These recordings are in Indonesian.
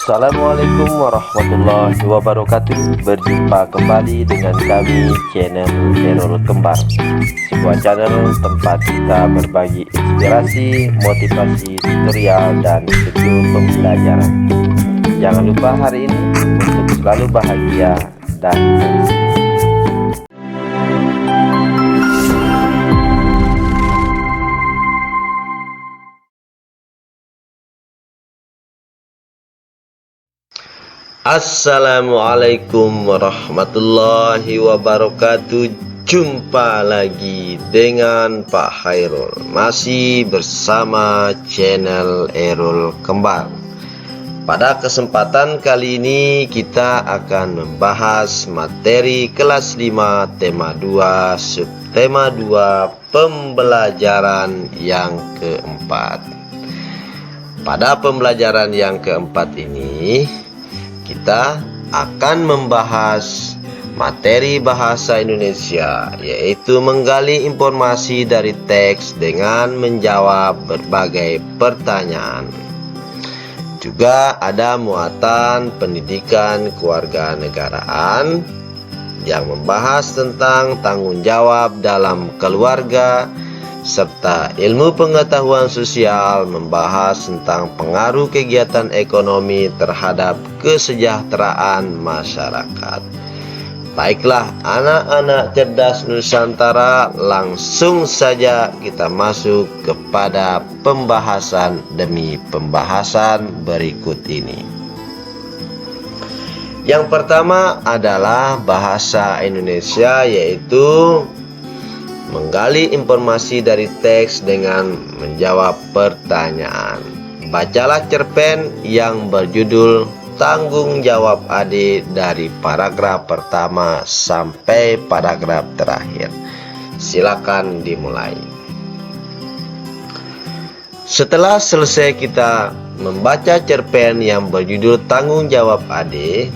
Assalamualaikum warahmatullahi wabarakatuh. Berjumpa kembali dengan kami, channel Errol Kembar, sebuah channel tempat kita berbagi inspirasi, motivasi, tutorial, dan video pembelajaran. Jangan lupa hari ini untuk selalu bahagia dan bersemangat. Assalamualaikum warahmatullahi wabarakatuh. Jumpa lagi dengan Pak Khairul, masih bersama channel Errol Kembar. Pada kesempatan kali ini kita akan membahas materi kelas 5 tema 2 subtema 2 pembelajaran yang keempat. Pada pembelajaran yang keempat ini kita akan membahas materi bahasa Indonesia, yaitu menggali informasi dari teks dengan menjawab berbagai pertanyaan. Juga ada muatan pendidikan kewarganegaraan yang membahas tentang tanggung jawab dalam keluarga, serta ilmu pengetahuan sosial membahas tentang pengaruh kegiatan ekonomi terhadap kesejahteraan masyarakat. Baiklah anak-anak cerdas Nusantara, langsung saja kita masuk kepada pembahasan demi pembahasan berikut ini. Yang pertama adalah bahasa Indonesia, yaitu menggali informasi dari teks dengan menjawab pertanyaan. Bacalah cerpen yang berjudul Tanggung Jawab Adik dari paragraf pertama sampai paragraf terakhir. Silakan dimulai. Setelah selesai kita membaca cerpen yang berjudul Tanggung Jawab Adik,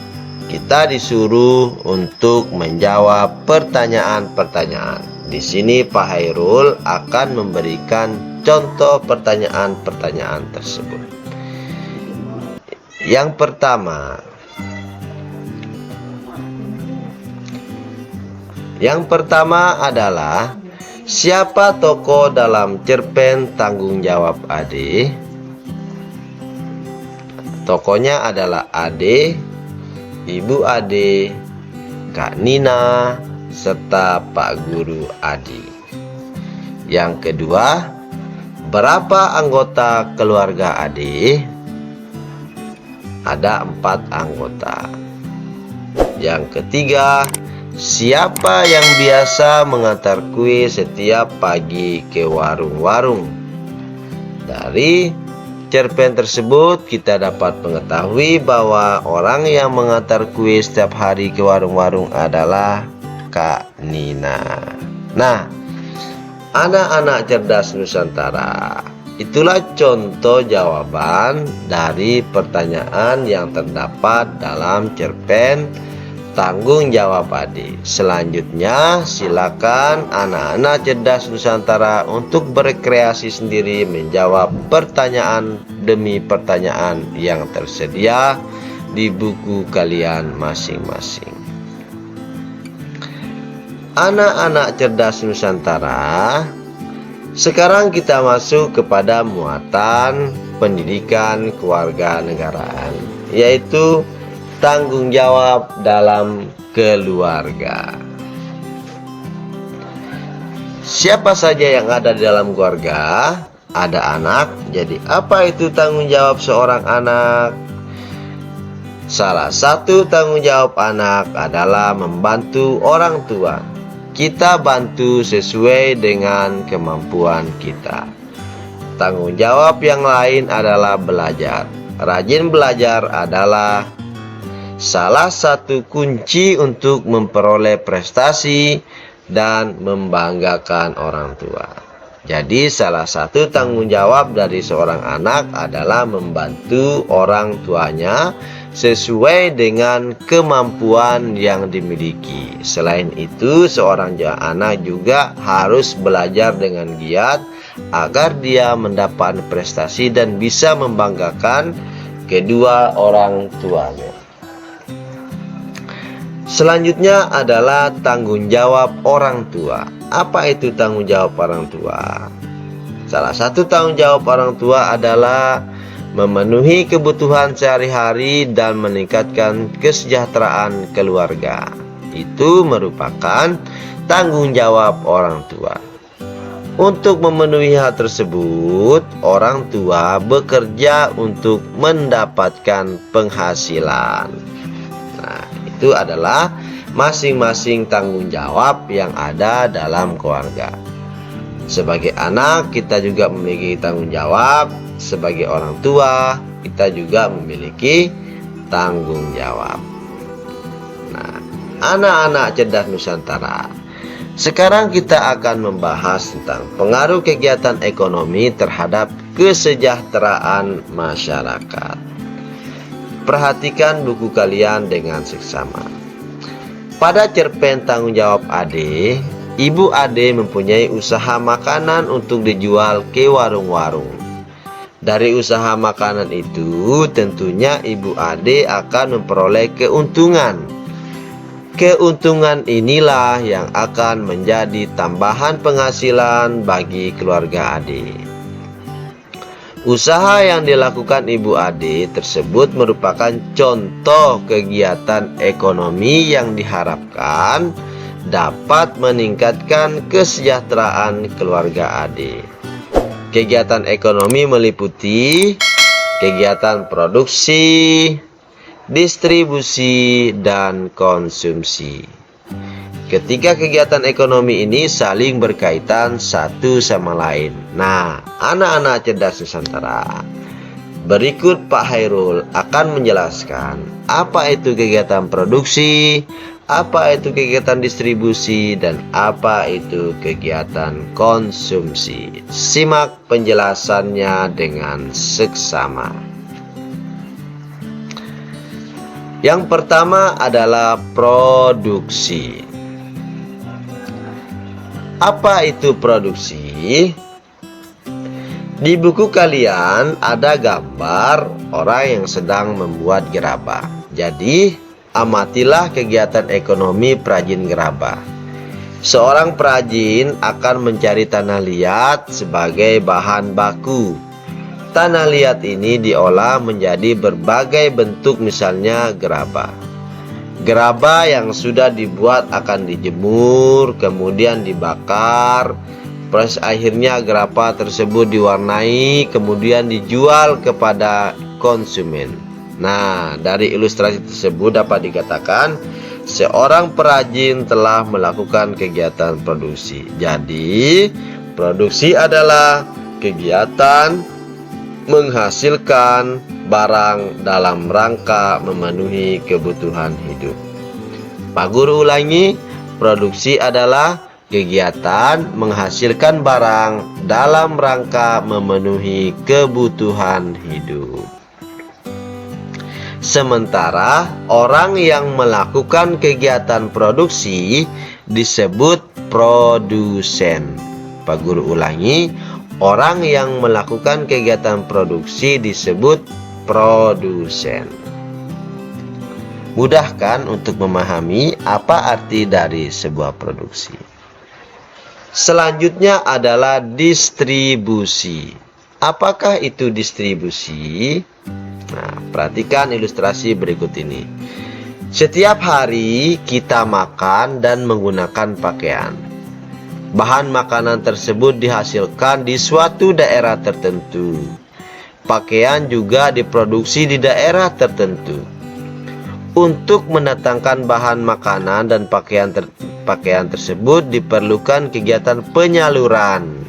kita disuruh untuk menjawab pertanyaan-pertanyaan. Di sini Pak Khairul akan memberikan contoh pertanyaan-pertanyaan tersebut. Yang pertama adalah, siapa tokoh dalam cerpen Tanggung Jawab Ade? Tokohnya adalah Ade, Ibu Ade, Kak Nina, serta Pak Guru Adi. Yang kedua, berapa anggota keluarga Ade? Ada 4 anggota. Yang ketiga, siapa yang biasa mengantar kue setiap pagi ke warung-warung? Dari cerpen tersebut kita dapat mengetahui bahwa orang yang mengantar kue setiap hari ke warung-warung adalah Kak Nina. Nah, anak-anak cerdas Nusantara, itulah contoh jawaban dari pertanyaan yang terdapat dalam cerpen Tanggung Jawab Adik. Selanjutnya, silakan anak-anak cerdas Nusantara untuk berkreasi sendiri menjawab pertanyaan demi pertanyaan yang tersedia di buku kalian masing-masing. Anak-anak cerdas Nusantara, sekarang kita masuk kepada muatan pendidikan kewarganegaraan, yaitu tanggung jawab dalam keluarga. Siapa saja yang ada di dalam keluarga? Ada anak. Jadi apa itu tanggung jawab seorang anak? Salah satu tanggung jawab anak adalah membantu orang tua. Kita bantu sesuai dengan kemampuan kita. Tanggung jawab yang lain adalah belajar. Rajin belajar adalah salah satu kunci untuk memperoleh prestasi dan membanggakan orang tua. Jadi salah satu tanggung jawab dari seorang anak adalah membantu orang tuanya sesuai dengan kemampuan yang dimiliki. Selain itu, seorang anak juga harus belajar dengan giat agar dia mendapat prestasi dan bisa membanggakan kedua orang tuanya. Selanjutnya adalah tanggung jawab orang tua. Apa itu tanggung jawab orang tua? Salah satu tanggung jawab orang tua adalah memenuhi kebutuhan sehari-hari dan meningkatkan kesejahteraan keluarga. Itu merupakan tanggung jawab orang tua. Untuk memenuhi hal tersebut, orang tua bekerja untuk mendapatkan penghasilan. Nah, itu adalah masing-masing tanggung jawab yang ada dalam keluarga. Sebagai anak, kita juga memiliki tanggung jawab. Sebagai orang tua, kita juga memiliki tanggung jawab. Nah, anak-anak cerdas Nusantara, sekarang kita akan membahas tentang pengaruh kegiatan ekonomi terhadap kesejahteraan masyarakat. Perhatikan buku kalian dengan seksama. Pada cerpen tanggung jawab Ade, Ibu Ade mempunyai usaha makanan untuk dijual ke warung-warung. Dari usaha makanan itu, tentunya Ibu Ade akan memperoleh keuntungan. Keuntungan inilah yang akan menjadi tambahan penghasilan bagi keluarga Ade. Usaha yang dilakukan Ibu Ade tersebut merupakan contoh kegiatan ekonomi yang diharapkan dapat meningkatkan kesejahteraan keluarga Ade. Kegiatan ekonomi meliputi kegiatan produksi, distribusi, dan konsumsi. Ketiga kegiatan ekonomi ini saling berkaitan satu sama lain. Nah, anak-anak cerdas Nusantara, berikut Pak Hairul akan menjelaskan apa itu kegiatan produksi, apa itu kegiatan distribusi, dan apa itu kegiatan konsumsi. Simak penjelasannya dengan seksama. Yang pertama adalah produksi. Apa itu produksi? Di buku kalian ada gambar orang yang sedang membuat gerabah. Jadi, amatilah kegiatan ekonomi perajin gerabah. Seorang perajin akan mencari tanah liat sebagai bahan baku. Tanah liat ini diolah menjadi berbagai bentuk, misalnya gerabah. Gerabah yang sudah dibuat akan dijemur, kemudian dibakar. Proses akhirnya gerabah tersebut diwarnai, kemudian dijual kepada konsumen. Nah, dari ilustrasi tersebut dapat dikatakan seorang perajin telah melakukan kegiatan produksi. Jadi, produksi adalah kegiatan menghasilkan barang dalam rangka memenuhi kebutuhan hidup. Pak Guru ulangi, produksi adalah kegiatan menghasilkan barang dalam rangka memenuhi kebutuhan hidup. Sementara orang yang melakukan kegiatan produksi disebut produsen. Pak Guru ulangi, orang yang melakukan kegiatan produksi disebut produsen. Mudah kan untuk memahami apa arti dari sebuah produksi? Selanjutnya adalah distribusi. Apakah itu distribusi? Nah, perhatikan ilustrasi berikut ini. Setiap hari kita makan dan menggunakan pakaian. Bahan makanan tersebut dihasilkan di suatu daerah tertentu. Pakaian juga diproduksi di daerah tertentu. Untuk mendatangkan bahan makanan dan pakaian tersebut diperlukan kegiatan penyaluran.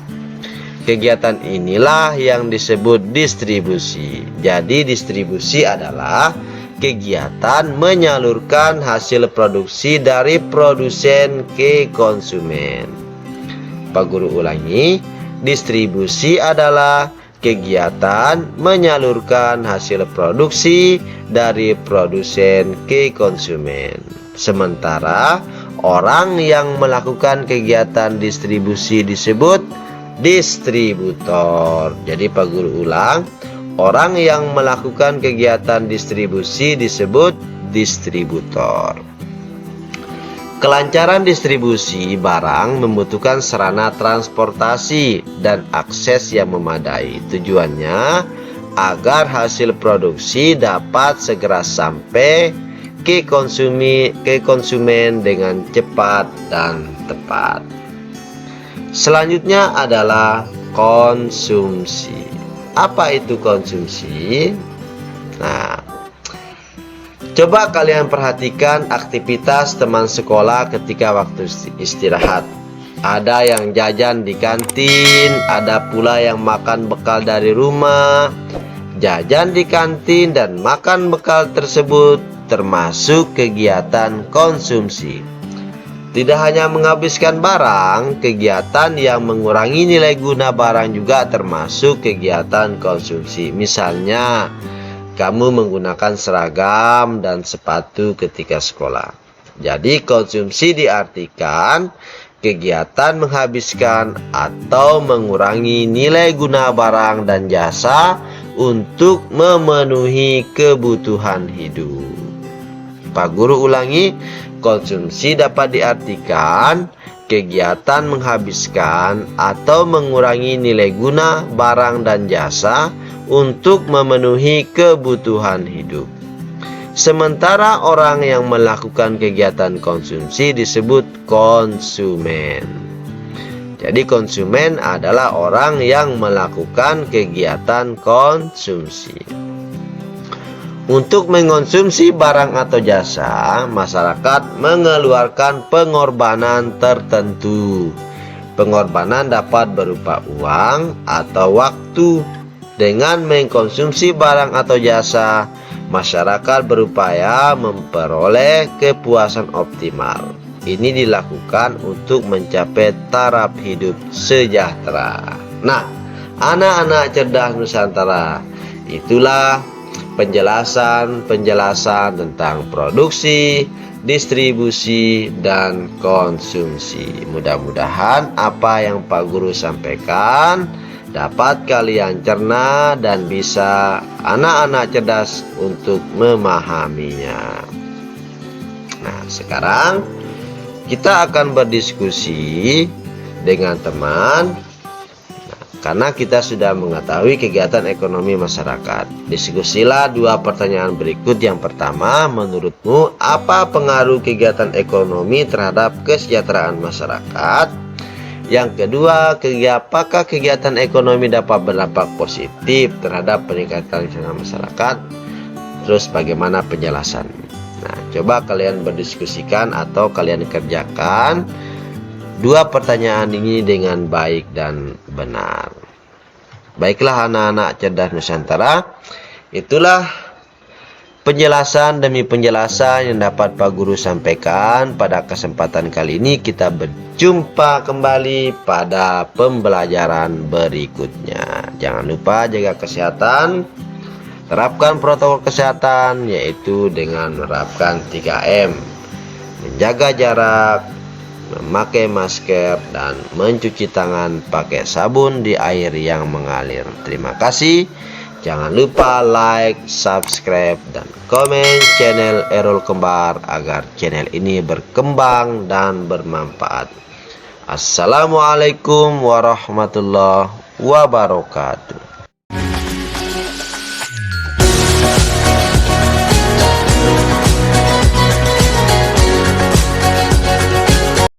Kegiatan inilah yang disebut distribusi. Jadi distribusi adalah kegiatan menyalurkan hasil produksi dari produsen ke konsumen. Pak Guru ulangi, distribusi adalah kegiatan menyalurkan hasil produksi dari produsen ke konsumen. Sementara orang yang melakukan kegiatan distribusi disebut distributor. Jadi Pak Guru ulang, Orang yang melakukan kegiatan distribusi disebut distributor. Kelancaran distribusi barang membutuhkan sarana transportasi dan akses yang memadai. Tujuannya agar hasil produksi dapat segera sampai ke konsumen dengan cepat dan tepat. Selanjutnya adalah konsumsi. Apa itu konsumsi? Nah, coba kalian perhatikan aktivitas teman sekolah ketika waktu istirahat. Ada yang jajan di kantin, ada pula yang makan bekal dari rumah. Jajan di kantin dan makan bekal tersebut termasuk kegiatan konsumsi. Tidak hanya menghabiskan barang, kegiatan yang mengurangi nilai guna barang juga termasuk kegiatan konsumsi. Misalnya, kamu menggunakan seragam dan sepatu ketika sekolah. Jadi konsumsi diartikan kegiatan menghabiskan atau mengurangi nilai guna barang dan jasa untuk memenuhi kebutuhan hidup. Pak Guru ulangi, konsumsi dapat diartikan kegiatan menghabiskan atau mengurangi nilai guna barang dan jasa untuk memenuhi kebutuhan hidup. Sementara orang yang melakukan kegiatan konsumsi disebut konsumen. Jadi konsumen adalah orang yang melakukan kegiatan konsumsi. Untuk mengonsumsi barang atau jasa, masyarakat mengeluarkan pengorbanan tertentu. Pengorbanan dapat berupa uang atau waktu. Dengan mengkonsumsi barang atau jasa, masyarakat berupaya memperoleh kepuasan optimal. Ini dilakukan untuk mencapai taraf hidup sejahtera. Nah, anak-anak cerdas Nusantara, itulah penjelasan tentang produksi, distribusi, dan konsumsi. Mudah-mudahan apa yang Pak Guru sampaikan dapat kalian cerna dan bisa anak-anak cerdas untuk memahaminya. Nah, sekarang kita akan berdiskusi dengan teman. Karena kita sudah mengetahui kegiatan ekonomi masyarakat. Diskusilah dua pertanyaan berikut. Yang pertama, menurutmu apa pengaruh kegiatan ekonomi terhadap kesejahteraan masyarakat? Yang kedua, apakah kegiatan ekonomi dapat berdampak positif terhadap peningkatan kesejahteraan masyarakat? Terus bagaimana penjelasan? Nah, coba kalian berdiskusikan atau kalian kerjakan dua pertanyaan ini dengan baik dan benar. Baiklah anak-anak cerdas Nusantara, itulah penjelasan demi penjelasan yang dapat Pak Guru sampaikan pada kesempatan kali ini. Kita berjumpa kembali pada pembelajaran berikutnya. Jangan lupa jaga kesehatan, terapkan protokol kesehatan, yaitu dengan menerapkan 3M, menjaga jarak, memakai masker, dan mencuci tangan pakai sabun di air yang mengalir. Terima kasih. Jangan lupa like, subscribe, dan komen channel Errol Kembar agar channel ini berkembang dan bermanfaat. Assalamualaikum warahmatullahi wabarakatuh.